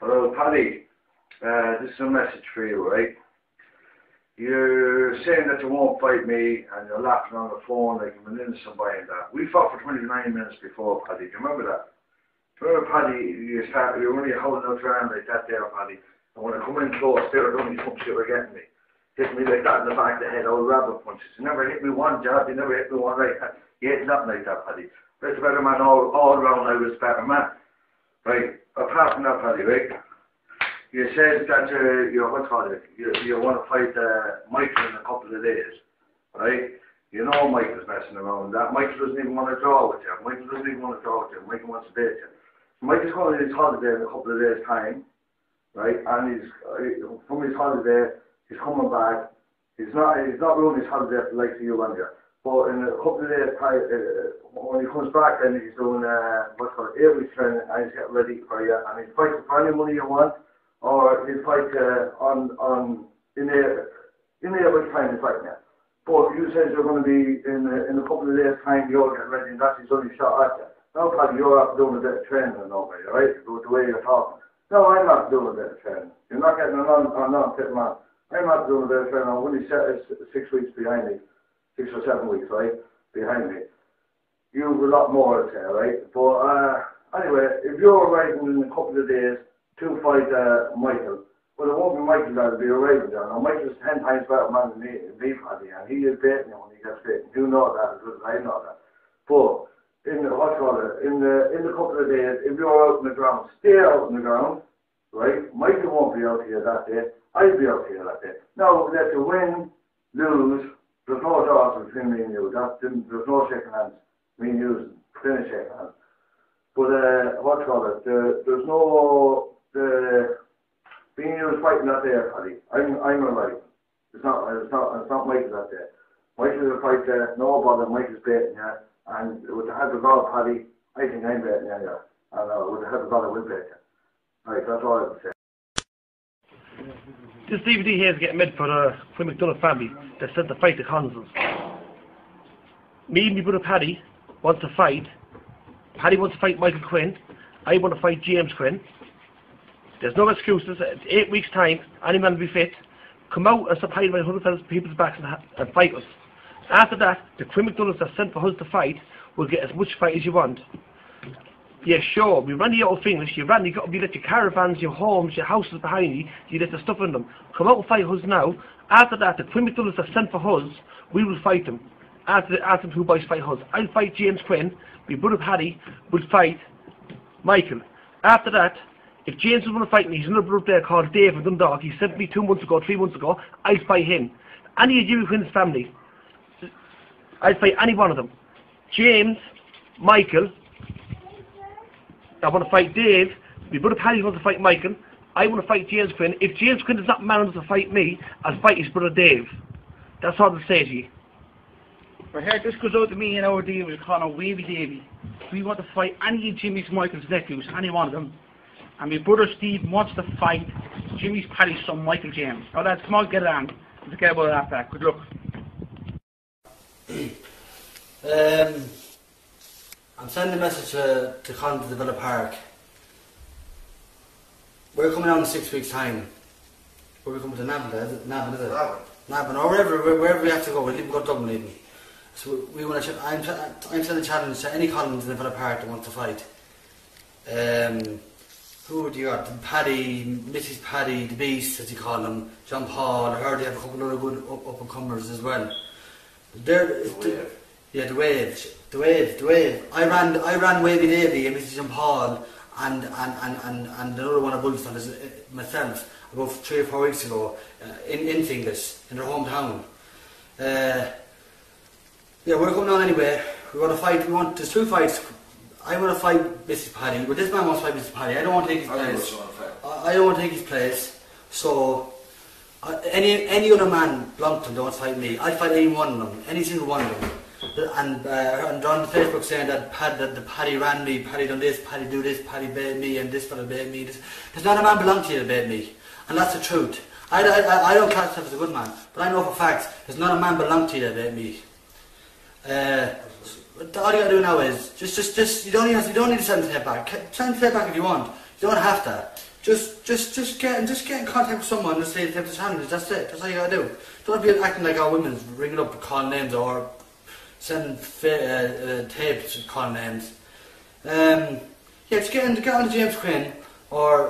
Hello, Paddy. This is a message for you, right? You're saying that you won't fight me, and you're laughing on the phone like I'm an innocent boy and that. We fought for 29 minutes before, Paddy. Do you remember that? Remember, Paddy, you were only holding out your arm like that there, Paddy. And when I come in close, they were only punches you were getting me. Hitting me like that in the back of the head, old rabbit punches. You never hit me one jab, you never hit me one right hand. You hit nothing like that, Paddy. That's a better man all round. I was a better man. Right? Apart from that, Paddy, right? You said that you want to fight Michael in a couple of days, right? You know Michael's messing around with that. Michael doesn't even want to draw with you. Michael doesn't even want to draw with you. Michael wants to date you. Michael's going on his holiday in a couple of days' time, right? And he's from his holiday, he's coming back. He's not ruining his holiday for like you and you. But in a couple of days' time, when he comes back, then he's doing what's called 8 weeks training, and he's getting ready for you, and he's fighting for any money you want. Or he'll fight in 8 weeks' time he's fighting you. But you said you're going to be in a couple of days' time, you're getting ready, and that's his only shot at you. Now, Paddy, you're after doing a bit of training and all that, right? The way you're talking. No, I'm not doing a bit of training. You're not getting I'm not fit man. I'm not doing a bit of training. I'm only 6 weeks behind me. 6 or 7 weeks, right? Behind me. You've a lot more to say, right? But anyway, if you're arriving in a couple of days to fight Michael, well, it won't be Michael that'll be arriving there. Now, Michael's 10 times better man than me, Paddy, and he is beating you when he gets beaten. You know that as well as I know that. But in the couple of days, if you're out in the ground, stay out in the ground, right? Michael won't be out here that day. I'll be out here that day. Now, let you win, lose. There's no draws between me and you. There's no shaking hands. Me and you finish shaking hands. But there's no me and you fighting that day, Paddy. I'm alright. It's not Michael that day. Michael's a fight there. No bother. Michael's beating you. And with the head of God, Paddy, I think I'm beating you. Yeah. And with the head of God, I will beat you. Right. That's all I have to say. This DVD here is getting made for the Quinn McDonough family that sent the fight to Collins. Me and my brother Paddy want to fight. Paddy wants to fight Michael Quinn. I want to fight James Quinn. There's no excuses. It's 8 weeks' time. Any man will be fit. Come out and stop hiding by 100,000 people's backs and fight us. After that, the Quinn McDonough that sent for us to fight will get as much fight as you want. Yeah, sure, we ran the old English, you let your caravans, your homes, your houses behind you let the stuff in them. Come out and fight us now. After that, the Quinn McDonough that sent for us, we will fight them. After them two boys fight us. I'll fight James Quinn, my brother Paddy will fight Michael. After that, if James was going to fight me, he's another brother there called Dave from Dundalk. He sent me 2 months ago, 3 months ago, I'll fight him. Any of Jimmy Quinn's family, I'll fight any one of them. James, Michael, I want to fight Dave, my brother Paddy wants to fight Michael, I want to fight James Quinn. If James Quinn is not man enough to fight me, I'll fight his brother Dave. That's all I'll say to you. Right here, this goes out to me and our deal with Connor Wavy Davy. We want to fight any of Jimmy's Michael's nephews, any one of them. And my brother Steve wants to fight Jimmy's Paddy's son Michael James. Now lads, come on, get it on. Forget about it after that. Good luck. I'm sending a message to Collins to Villa Park. We're coming out in 6 weeks' time. We're coming to Navan, is it? Navan, or wherever we have to go. We'll even go to Dublin even. So we want to. I'm sending a challenge to any Collins in the Villa Park that wants to fight. Who do you got? Paddy, Mrs. Paddy, the Beast, as you call him, John Paul. I heard they have a couple of other good up-and-comers as well. The Wave. I ran Wavy Davy and Mrs. John Paul and another one of Bulls is myself about 3 or 4 weeks ago in Finglas, in their hometown. Yeah, we're going on anyway. We want to fight. There's 2 fights. I want to fight Mrs. Paddy, but this man wants to fight Mrs. Paddy. I don't want to take his place. I don't want to take his place. So any other man belonging to him don't fight me. I'll fight any one of them, any single one of them. And on Facebook saying that Paddy ran me, Paddy done this, Paddy do this, Paddy bait me, and this fella bait me. There's not a man belonging to you that bait me, and that's the truth. I don't class myself as a good man, but I know for facts there's not a man belonging to you that bait me. All you gotta do now is just you don't need to send the head back. Send the head back if you want. You don't have to. Just get in contact with someone and say they have the challenges. That's it. That's all you gotta do. Don't be acting like our women, ringing up, calling names, or sending tapes, calling names. Yeah, just get on to James Quinn or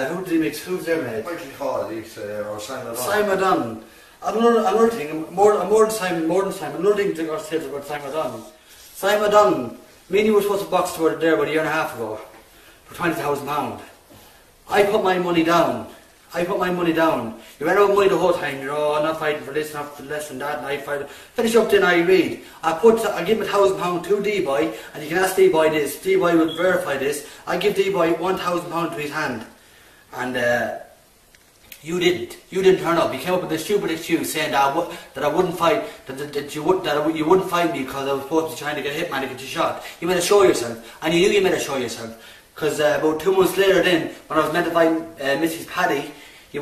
who did he mix? Who's their mate? Michael Collins or Simon. Simon Dunn. Another thing, more than Simon. Another thing to say about Simon Dunn. Simon Dunn. Me and you were supposed to box toward there about a year and a half ago for £20,000. I put my money down. You ran out of money the whole time, you know, I'm not fighting for this, not for less than that, and I fight. Finish up then I read. I give him £1,000 to D-Boy, and you can ask D-Boy this. D-Boy will verify this. I give D-Boy £1,000 to his hand. And you didn't. You didn't turn up. You came up with this stupid excuse saying that I wouldn't fight, that you wouldn't fight me because I was supposed to be trying to get a hitman to get you shot. You made a show yourself, and you knew you made a show yourself. Because about 2 months later then, when I was meant to fight Mrs. Paddy, you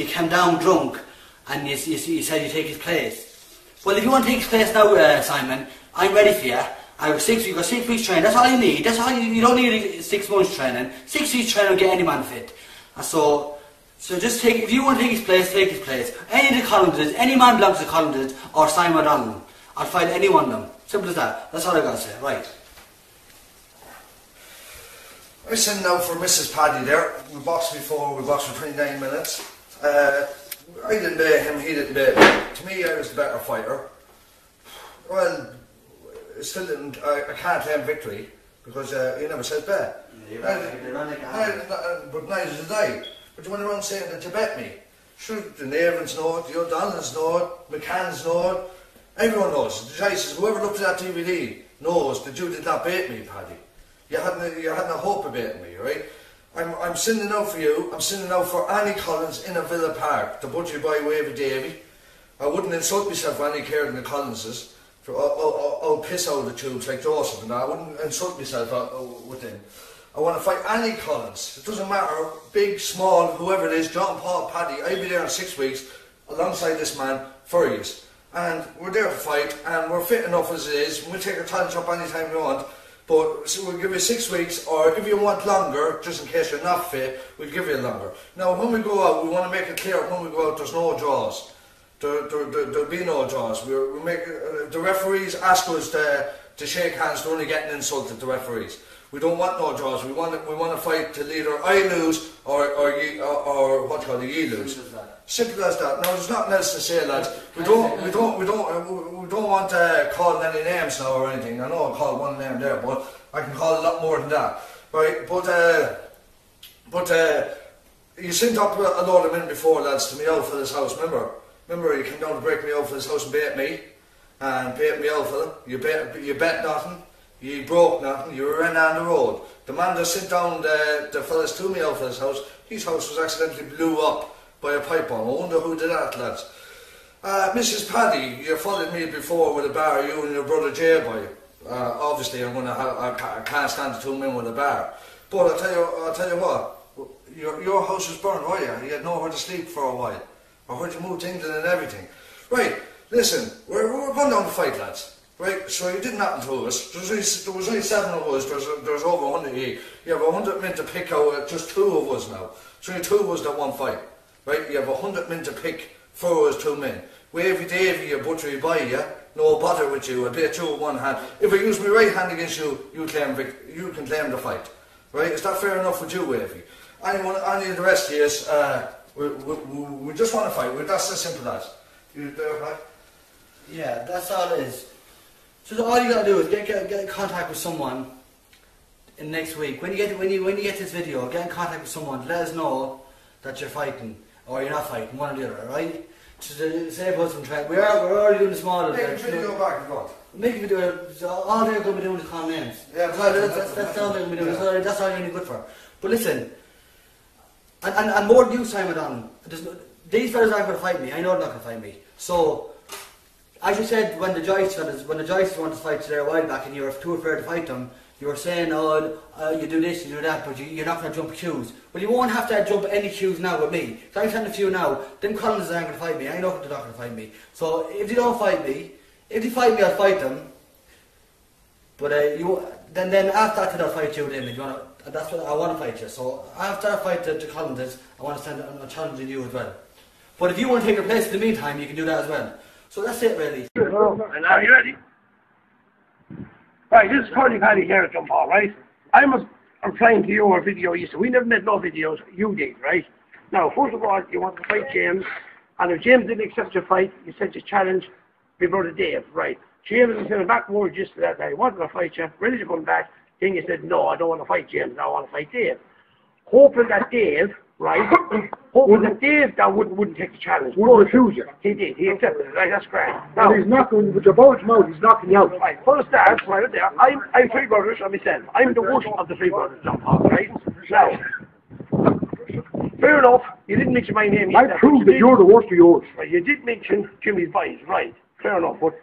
came down drunk and you said you take his place. Well, if you want to take his place now, Simon, I'm ready for you. You got 6 weeks training, that's all you need. That's all you don't need 6 months training. 6 weeks training will get any man fit. And so just take, if you want to take his place, take his place. Any of the Collinses, any man belongs to the Collinses or Simon O'Donnell. I'll fight any one of them. Simple as that. That's all I got to say. Right. I was sitting out for Mrs. Paddy there. We boxed before, we boxed for 29 minutes. I didn't beat him, he didn't beat me. To me, I was the better fighter. Well, still didn't, I can't claim victory because he never says bet. But neither did I. But you went around saying that you bet me. Sure, the Navins know it, the O'Donnells know it, McCann's know it. Everyone knows. The Tysons, whoever looked at that DVD knows that you did not beat me, Paddy. You hadn't a hope of beating me, right? I'm sending out for you. I'm sending out for any Collins in a Villa Park, the butcher boy Wavy Davy. I wouldn't insult myself for any care than the Collinses. I'll piss out of the tubes like Joseph and that. I wouldn't insult myself with them. I want to fight any Collins. It doesn't matter, big, small, whoever it is, John, Paul, Paddy. I'll be there in 6 weeks alongside this man for years. And we're there to fight, and we're fit enough as it is. We'll take our challenge up anytime we want. But so we'll give you 6 weeks, or if you want longer, just in case you're not fit, we'll give you longer. Now, when we go out, we want to make it clear when we go out, there's no draws. There'll be no draws. The referees ask us to shake hands, they're only getting insulted, the referees. We don't want no draws. We want to fight till either I lose or what do you call it, you lose. Simple as that. Now, there's nothing else to say, lads. We don't want to call any names now or anything. I know I called one name there, but I can call a lot more than that, right? But you sent up a load of men before, lads, to me out for this house. Remember, you came down to break me out for this house and bait me out for them. You bet nothing. You broke nothing. You ran down the road. The man that sent down the fellas to me out for this house, his house was accidentally blew up by a pipe bomb. I wonder who did that, lads. Mrs. Paddy, you followed me before with a bar, you and your brother Jay boy. Obviously, I can't stand the 2 men with a bar. But I'll tell you what, your house was burned, were you? You had nowhere to sleep for a while. I heard you moved to England and everything. Right, listen, we're going down to fight, lads. Right, so you didn't happen to us. There was only 7 of us. There's over 100 of you. You have 100 men to pick out. Just 2 of us now. So only 2 of us that won't fight. Right, you have 100 men to pick 4 us 2 men. Wavy Davy, you butchery by you. No bother with you. I'll beat you with one hand. If I use my right hand against you, you can claim the fight. Right, is that fair enough with you, Wavy? Any of the rest of us, we just want to fight. That's as simple as. You there, right? Yeah, that's all it is. So all you gotta do is get in contact with someone in next week. When you get this video, get in contact with someone. Let us know that you're fighting or you're not fighting, one or the other, right? To save us from trying. We're already doing the small. Make a video back and forth. Make a video. All they're going to be doing is calling names. Yeah, that's all they're going to be doing. That's all you're any good for. But listen, and more than you, Simon O'Donnell. These fellas aren't going to fight me. I know they're not going to fight me. So. As you said, when the Joyces wanted to fight there a while back and you were too afraid to fight them, you were saying, oh, you do this, you do that, but you're not going to jump queues. Well, you won't have to jump any queues now with me. So I'm telling a few now, them Collins aren't going to fight me. I know they're not going to fight me. So if they don't fight me, I'll fight them. But then after that, I'll fight you. Then if you wanna, that's what I want to fight you. So after I fight the Collins, I want to send a challenge to you as well. But if you want to take your place in the meantime, you can do that as well. So that's it, really. And are you ready? Right, this is Tony Paddy here at Jump Hall, right? I'm replying to your video you said. We never made no videos, you did, right? Now, first of all, you want to fight James, and if James didn't accept your fight, you sent your challenge, we brother Dave, right? James was sending back word just to that day, wanted to fight you, ready to come back, then you said, no, I don't want to fight James, I want to fight Dave. Hoping that Dave, right, that wouldn't take the challenge. Wouldn't refuse you. He did, he accepted it, right, that's great. Now, he's knocking, with your bulge mouth, he's knocking you out. Right, for the start, right there, I'm three brothers of myself. I'm the worst of the three brothers, right? Now, fair enough, you didn't mention my name yet. I proved that you're the worst of yours. Right, you did mention Jimmy's boys, right, fair enough, but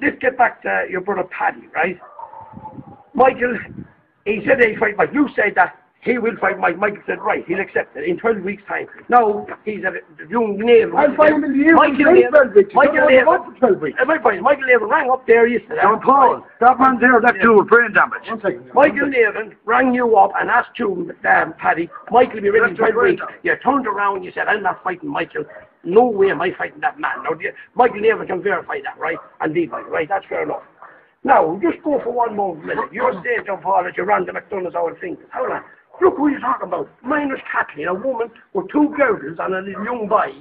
let's get back to your brother Paddy, right? Michael, he said he'd fight Mike. You said that he will fight Mike. Michael said, right, he'll accept it in 12 weeks' time. Now, he's a young naval. I'll fight him in the year. Michael Navan rang up there yesterday. John Paul, that man there, that dude with brain damage. 1 second. Michael Navan rang you up and asked you, Paddy, Michael will be ready in 12 weeks. You turned around and you said, I'm not fighting Michael. No way am I fighting that man. Now, Michael Navan can verify that, right? And Levi, right? That's fair enough. Now, just go for one more minute. You're saying, John Paul, that you ran the McDonald's hour fingers. How long? Look who you're talking about. Minor's Kathleen, a woman with 2 girdles and a little young boy,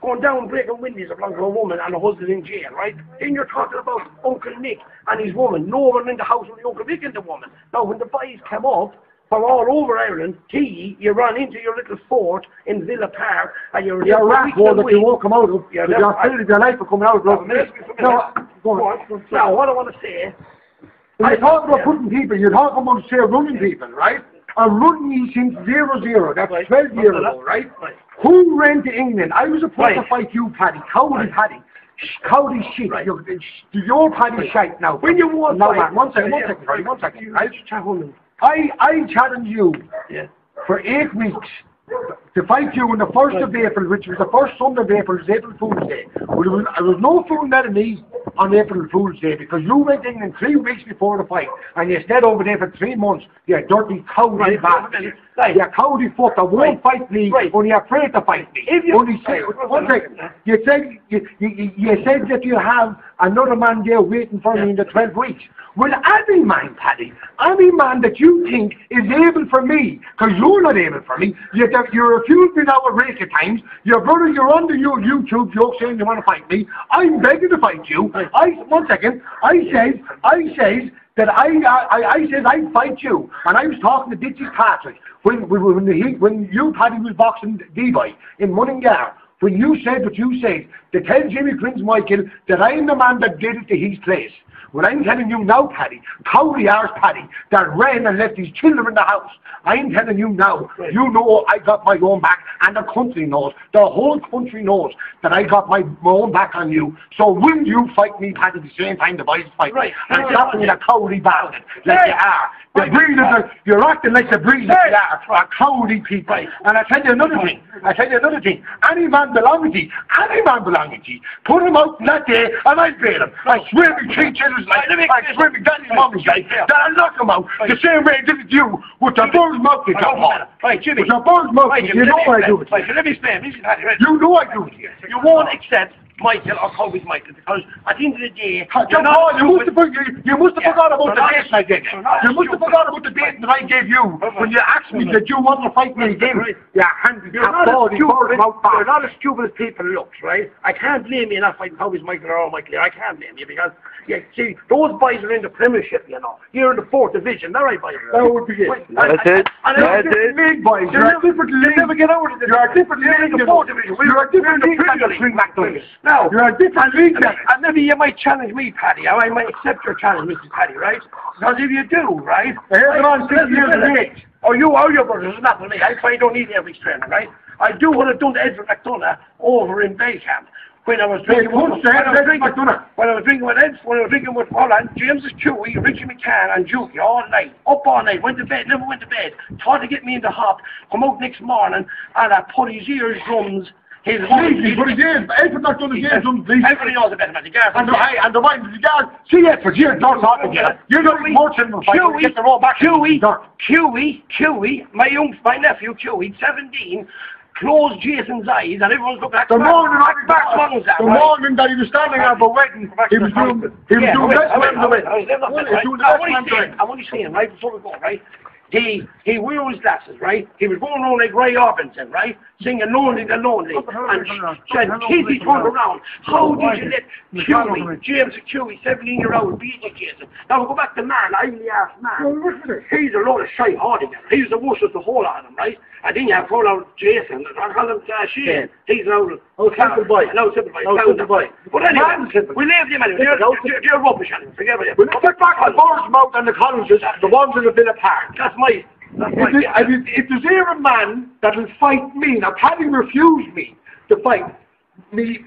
going down breaking windows along to a woman and a husband in jail, right? Then you're talking about Uncle Nick and his woman. No one in the house with Uncle Nick and the woman. Now, when the boys come up from all over Ireland, you run into your little fort in Villa Park and you're a rat hole that you won't come out of. You're afraid of your life for coming out of it. Now, what I want to say, when you talk about putting people, you're talking about, say, running people, right? I'm running you since 0-0. That's 12 years ago, right? Who ran to England? I was supposed to fight you, Paddy. Cowdy Paddy. Cowdy shit. Right. Your Paddy shite now. When you want no, man, one second, right? I challenged you for 8 weeks to fight you on the 1st of April, which was the first Sunday of April, was April Fool's Day. Well, there was no fooling out of me on April Fool's Day because you went in 3 weeks before the fight and you stayed over there for 3 months. You dirty cowardly bastard. You cowardly fuck that won't fight me when you're afraid to fight me. Only say, 1 second. You said that you have another man there waiting for me in the 12 weeks. Well, any man, Paddy, any man that you think is able for me, because you're not able for me, you refuse me now a rake of times, your brother, you're on the YouTube joke saying you want to fight me, I'm begging to fight you, 1 second, I says that I said I'd fight you, and I was talking to Ditchy Patrick, when you, Paddy, was boxing D-Boy in Mullingar, when you said what you said, to tell Jimmy Prince Michael that I'm the man that did it to his place. Well, I'm telling you now, Paddy, cowardly arse Paddy, that ran and left his children in the house. I'm telling you now, you know I got my own back, and the country knows, the whole country knows that I got my own back on you. So will you fight me, Paddy, at the same time the boys fight me? And stop being a cowardly bastard, like you are. You're acting like the breed that you are, a cowardly people. And I tell you another thing, any man belonging to you, put him out that day, and I bail him. I swear me 3 children's life, I swear me daddy's mommy's life, that I'll knock him out, the same way I did it to you, with the bird's mouth you come on. Right, Jimmy. With the bird's mouth, you know I do it. Let me explain. You know I do it. You won't accept Michael or Kobe's Michael because at the end of the day, John Paul, you must have forgot about the date I gave you. You must have forgot about the date that I gave you when you asked me that you want to fight me again. You're not as stupid as people look, right? I can't blame you not fighting Kobe's Michael or Michael. I can't blame you because see, those boys are in the Premiership, you know. You're in the 4th Division, all right, boys. That would be it. That's it. That's it. League, boys. You're a different league. Never get out of it. You're a different league in the 4th Division. You're a different league than the Spring McDonald's. Now, you're a different league. And maybe you might challenge me, Paddy. I might accept your challenge, Mrs. Paddy, right? Because if you do, right? Here's on 6 years of age. Or you or your brothers, it's not for me. I don't need every training, right? I do what I've done to Edward McDonough over in Baycamp. When I was drinking with Ed, when I was drinking with Holland, James Chewy, Richie McCann and Juki all night, up all night, went to bed, never went to bed, tried to get me in the hop, come out next morning and I put his ears drums He's legally, but he did. Everything not done again, done legally. Everybody knows about him as a guard. And the mind of the guard. See that for years, don't talk together. You're not more than them fight. Get the roll back. QE, my nephew QE, 17. Closed Jason's eyes and everyone's looking at the morning that he was standing at the wedding, he was doing best man the wedding. I'm only saying, right, before we go, right? He wore his glasses, right? He was going around like Ray Orbison, right? Singing Lonely the Lonely. And said, Kitty turned around. How did you let James QE, 17-year-old, beat you, Jason? Now we go back to Man. I really asked Man. He's a load of shy hardy. He's the worst of the whole of them, right? And then you have thrown out Jason. I call him Shane. He's an old simple boy. No simple boy. But anyway, we leave them anyway. They're rubbish anyway. Forget about it. We'll get back to Bournemouth and the Collinses, the ones that have been apart. If there's here a man that will fight me, now Paddy refused me to fight. Me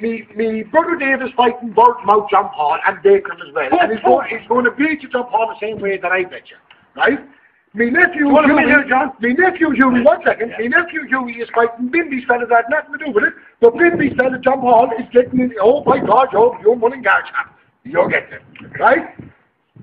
brother Davis fighting Bournemouth John Paul and Bacon as well. And he's going to beat you John Paul the same way that I bet you. Right? Me nephew Hughie, 1 second, me nephew Hughie is fighting Bimby's fella that had nothing to do with it, but Bimby's fella John Paul is getting in, oh my God, you're winning guard champ. You're getting it. Right?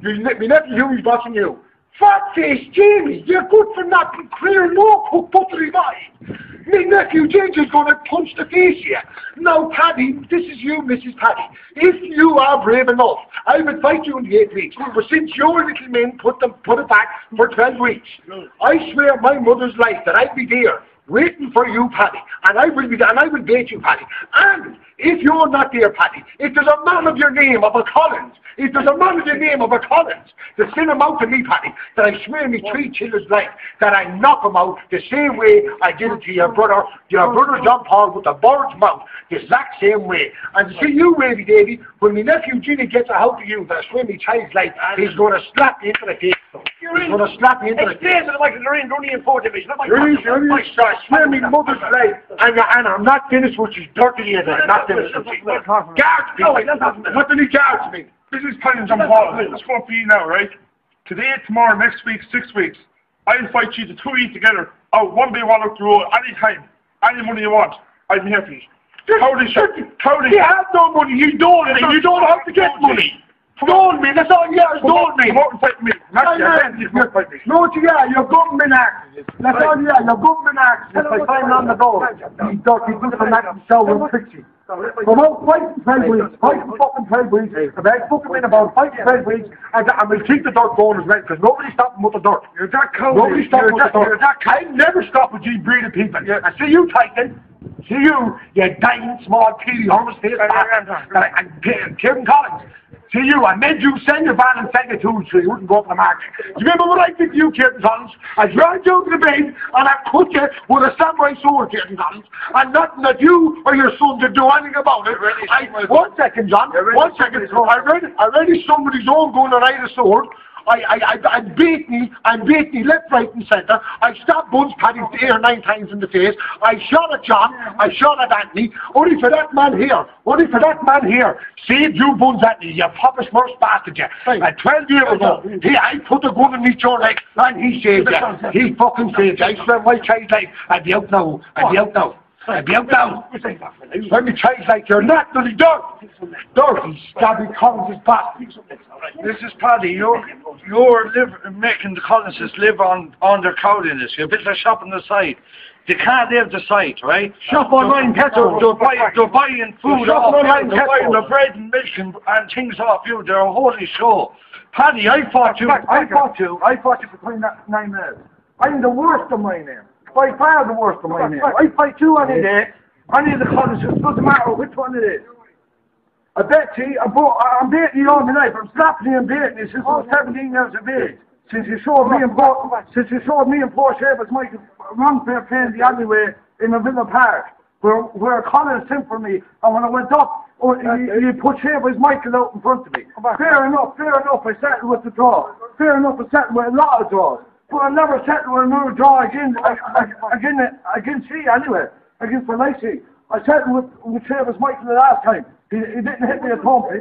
Me nephew Hughie's watching you. Fat-faced Jamie, you're good for nothing, clear, no cook, buttery mind. Me nephew James is going to punch the face here. Now, Paddy, this is you, Mrs. Paddy. If you are brave enough, I would fight you in the 8 weeks. But since your little men put it back for 12 weeks, I swear my mother's life that I'd be there waiting for you, Paddy, and I will be there, and I will beat you, Paddy. And if you're not there, Paddy, if there's a man of your name of a Collins, if there's a man of your name of a Collins, to send him out to me, Paddy, that I swear me 3 children's life, that I knock him out the same way I did it to your brother John Paul with the bird's mouth, the exact same way. And see you, Wavy Davy, when my nephew Gina gets a hold of you, that I swear me child's life, he's going to slap you into the face. He's going to slap you into the face. It's like they're in only in 4 division. I swear me mother's life, and I'm not finished with you dirty either. I'm not finished with you. Guards me. What do you guards me? This is Tyson John Paul. It's going to be now, right? Today, tomorrow, next week, 6 weeks. I'll fight you the 2 weeks together. Out 1 by 1 up the road, anytime. Any money you want. I'm here for you. You have no money. You don't have to get money. Don't me. That's all you are. Don't me. You won't fight me. No, you're government actors. That's all you are. You're government actors. If I find on the door, he's dirty good for that and so will fix you. Come out, fighting 12 weeks, fighting fucking 12 weeks. If I book him in about fighting 12 weeks, and we'll keep the dirt going as well, because nobody's stopping with the dirt. You're that cold. Nobody's stopping with the dirt. I never stop with you breeding people. I see you, Tyson. See you dying small, peely, Holmes face, and Kevin Collins. See you, I made you send your van and send your tools so you wouldn't go up the market. You remember what I did to you, Kevin Collins? I dragged you to the bed and I cut you with a samurai sword, Kevin Collins, and nothing that you or your son did do anything about it. 1 second, John. 1 second. I read somebody's own going to ride a sword. I beat me left, right and centre. I stopped Buns Paddy 8 or 9 times in the face. I shot at John, I shot at Anthony. Only for that man here saved you Buns Anthony, you papa smurf bastard you. And 12 years ago, I put a gun in your leg and he saved you. He fucking saved you. I swear my child's life, I'd be out now. When me child's like you're not bloody dirty, stabby Collins' bastard. This is Paddy. You're making the Collinses live on their cowliness. You're building a shop on the side. They can't live the site, right? Shop online petrol. They're buying food off you. They're buying the bread and milk and things off you. They're a holy show. Paddy, I fought you for 29 minutes. I'm the worst of my name. By far the worst of my name. I fight you any day. Any of the Collinses, doesn't matter which one it is. I bet you, I'm beating you all my life. I'm slapping you and beating you since I was 17 years of age. Since you showed me and poor Shavers Michael run fair play in the alleyway in the Villa Park, where Collins sent for me, and when I went up, you put Shavers Michael out in front of me. Fair enough, I settled with the draw. Fair enough, I settled with a lot of draws. But I never settled with another draw against C anyway, against the Lycée. I settled with Shavers Michael the last time. He didn't hit me a thump. I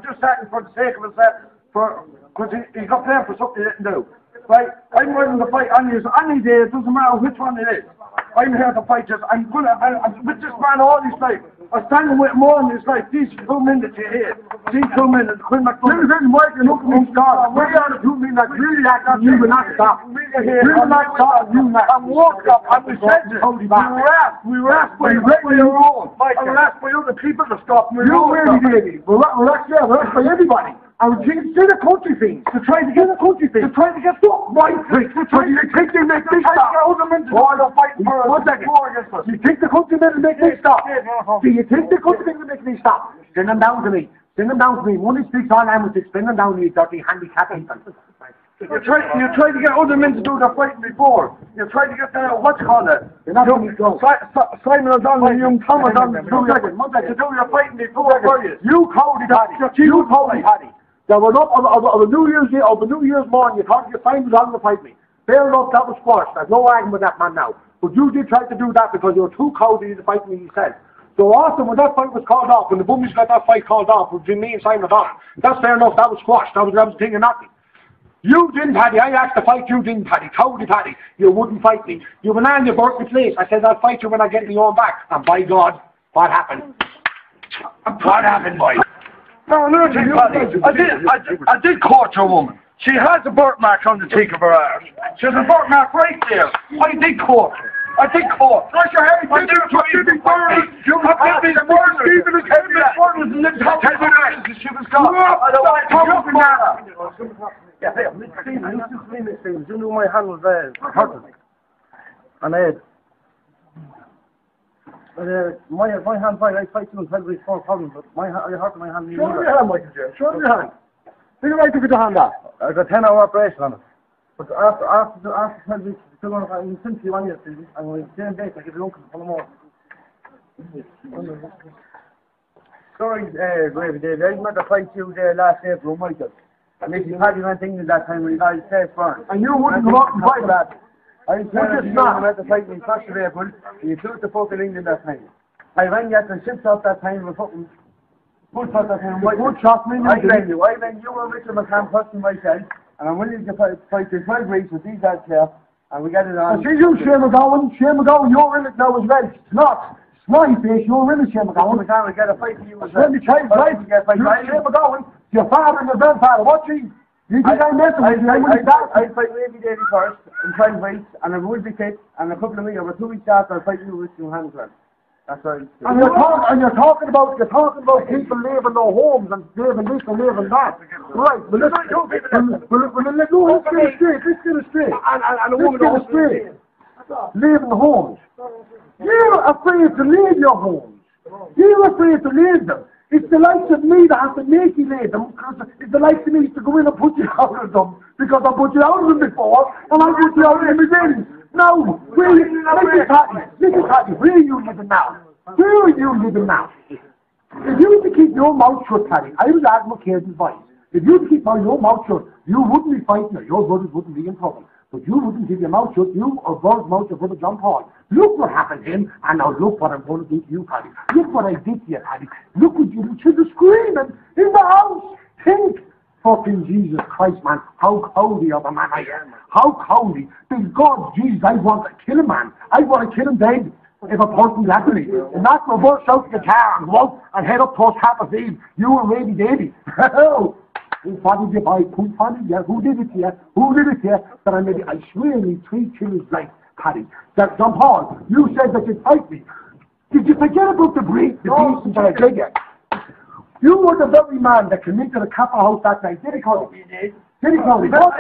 just settled for the sake of a set, because he got there for something he didn't do. Right? I'm willing to fight any day, it doesn't matter which one it is. I'm here to fight this. I'm with this man all his life. I'm standing with him all his life. These 2 men that you hate. These 2 men, Quinn McDonald. You look at me, stop. We are the 2 men that really like that. You will not stop. You will not stop. You will not. I'm walked up. I was said this. We were asked by your own. I was asked by other people to stop me. You really did. We're asked by everybody. And we see the country things. To try to get the country things. To try to get stuff. Right, so you think they make me stop? One second. You think the countrymen will make me stop? Do you think the countrymen will make me stop? Send them down to me. Send them down to me. One who speaks all languages, send them down to me, dirty handicapped people. You try to get other men to do the fighting before. You try to get what's called it? Simon O'Donnell and young Tom O'Donnell to do your fighting before. You cowdy daddy. You cowdy daddy. There was up on New Year's Day, over New Year's morning, you thought you signed on to fight me. Fair enough, that was squashed. There's no argument with that man now. But you did try to do that because you were too cowardly to fight me, he said. So also, when that fight was called off, when the Bummies got that fight called off between me and Simon O'Donnell, that's fair enough, that was squashed. That was the thing of nothing. You didn't, Paddy. I asked to fight you, didn't, Paddy. Cowardly Paddy. You wouldn't fight me. You went on, you burnt my place. I said, I'll fight you when I get me own back. And by God, what happened? What happened, boy? No, thing, Paddy. I did court a woman. She has a birthmark on the cheek of her arm. She has a birthmark right there. I did court her. I did court. I did it for you. I've been murdered. Even if I've been murdered and lived 10 years, she was gone. I don't want to talk about that. Yeah, Steve, you knew my hand was hurting. And my hand fight, I fight you in 12 weeks for problems, but I hurt my hand. Show me your hand, Michael J. Show me your hand. Think I took it to hand off. I got 10-hour operation on it. But after 12 weeks, still going to simply 1 year, I'm going to stay in bed, I give you uncle full of more. Sorry, Gravy David, I met to fight you there last April, Michael. And if you had your thing at that time when you got his face burned. And you wouldn't come out and fight that. I said you had to fight me 1st of April, and you flew to fucking England that time. I rang you after shipped out that time with fucking full shot that time. Good shot, me. I rang you were Richard McCann first and myself, and I'm willing to fight in 12 weeks with these lads here, and we get it on. I see you, Shane McGowan, you're in it now as well. It's not. Smiley face, you're in it, Shane McGowan. We get a fight for you as well. Let me try to fight. Shane McGowan, your father and your grandfather, what you? You think I'm messing with you? I'll fight Wavy Davy first in 12 weeks, and I will be fit, and a couple of weeks, over 2 weeks after, I'll fight you with your hand club. That's right. And you're talking about people leaving their homes and leaving this and leaving that. Right, but let's get it straight. Leaving homes. You're afraid to leave your homes. You're afraid to leave them. It's the likes of me that have to make you leave them, because it's the likes of me to go in and put you out of them, because I put you out of them before, and I put you out of them again. No, where are you living now? Where are you living now? If you were to keep your mouth shut, Paddy, I would advocate advice. If you keep your mouth shut, you wouldn't be fighting her, your brothers wouldn't be in trouble. But you wouldn't keep your mouth shut, you or God's mouth, your brother John Paul. Look what happened to him, and now look what I'm going to do to you, Paddy. Look what I did to you, Paddy. Look what you did. She was screaming in the house. Think, fucking Jesus Christ, man, how cowardly of a man I am. How cowardly. Thank God, Jesus, I want to kill a man. I want to kill him dead. If a person's after me, and not reverse out the car and go out and head up towards Kappa Eve, you were Wavy Davy. Who did you buy? Who did it here? Who did it here? That I swear me 3 killers like Paddy. That John Paul, you said that you'd fight me. Did you forget about the beast that I did you? You were the very man that came into the Kappa house that night. Did he call it? Did he call it? No,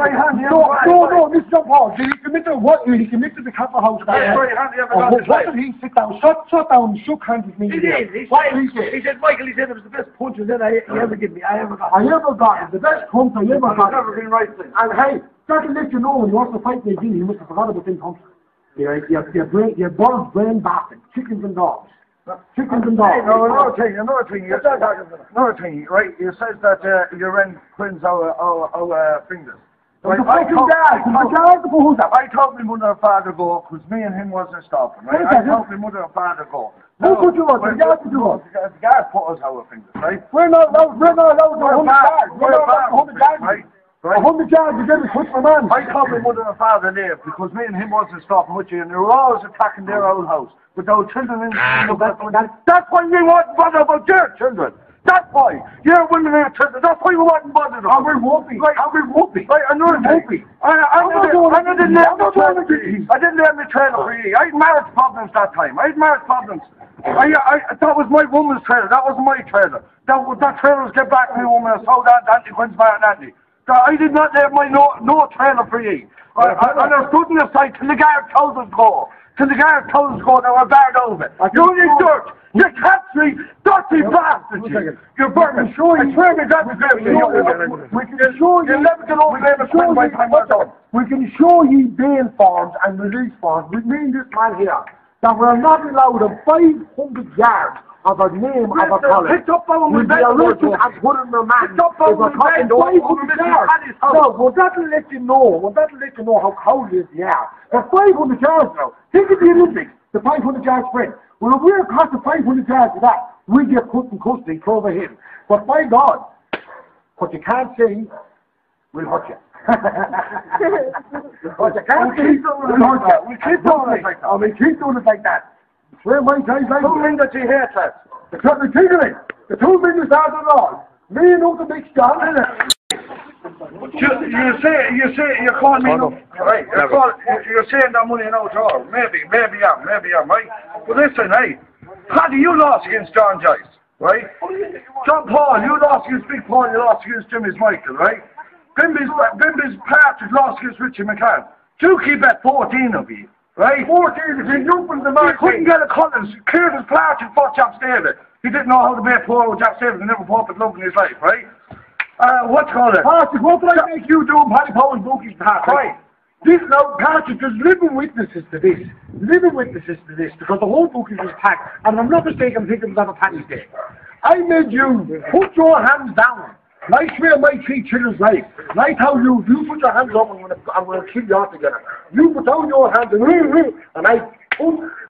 Mr. John Paul. Did he commit to what? He committed the Kappa house that night. Why did he sit down? Shut down and shook hands with me. He did. He said, Michael, he said it was the best punches that he ever gave me. I ever got it. The best punch I ever got. Never been right thing. And hey, that will let you know when you want to fight me again, you must have forgot about them punches. Your birds, brain bastard, chickens and dogs. Chickens and dogs. No, another thing. Right? You said that you ran Quinn's our fingers. Right, I told my mother and father go, because me and him wasn't stopping, right? I told my mother and father go. Who put you on? The guard to do it. The guard put us our fingers, right? We're not allowed to hold the guard. We're not allowed to hold the guard. Right? Right? 100 yards, you never touch my man. I called my mother and father there because me and him wasn't stopping with you, and they were always attacking their old house. But there were children in the That's why we wasn't bothered about their children. That's why. Your women and children, that's why we wasn't bothered about. And we won't be. Right, And we won't be. right, another thing. I didn't let me trailer for you. I had marriage problems that time. I had marriage problems. That was my woman's trailer. That wasn't my trailer. That trailer was get back to my woman and sold that to Quinn's bar and Andy. I did not let my no trailer for you. And I stood in the side till the guard told us go. Till the guard told us go, they were barred over. You need dirt. You can't see dirty bastard. You're Berbick. I swear to God, we can show you. You'll never get over there and Quinn by the time we're done. We can show you bail forms and release forms. We mean this man here that we're not allowed a 500 yards of a name of a college. Picked up on We'll be arrested and put in remand. If we're talking 500 yards. No, well that'll let you know. Well that'll let you know how cold it is in the air. For 500 yards now. Think of the Olympics, the 500 yard sprint. Well if we're caught the 500 yards of that, we get put in custody, throw over him. But by God, what you can't say will hurt you. What you can't say will hurt you. We keep doing it like that. We keep doing it like that. Swear my guys like Who mean that you hate that? the two biggest stars of all. Me and the big star. You call me right? You're saying that money in out drawer. Maybe I'm right. But listen, hey, Paddy, you lost against John Joyce, right? John Paul, you lost against Big Paul. You lost against Jimmy's Michael, right? Bimby's Partridge lost against Richie McCann. Dukey bet 14 of you. Right? 14, if he opened the market. He couldn't get a Collins. Cleared his Partridge fought Jack David. He didn't know how to make poor with Jack David. He never fought with love in his life, right? What's called it? Partridge, what did I make you do in Paddy Powell's bookies, Partridge? Right. This now, Partridge, there's living witnesses to this. Living witnesses to this, because the whole bookies was packed. And if I'm not mistaken, I think it was on a Paddy's Day. I made you put your hands down. Like where my 3 children's life. Like how you put your hands up and I'm going to kill you all together. You put down your hands and I put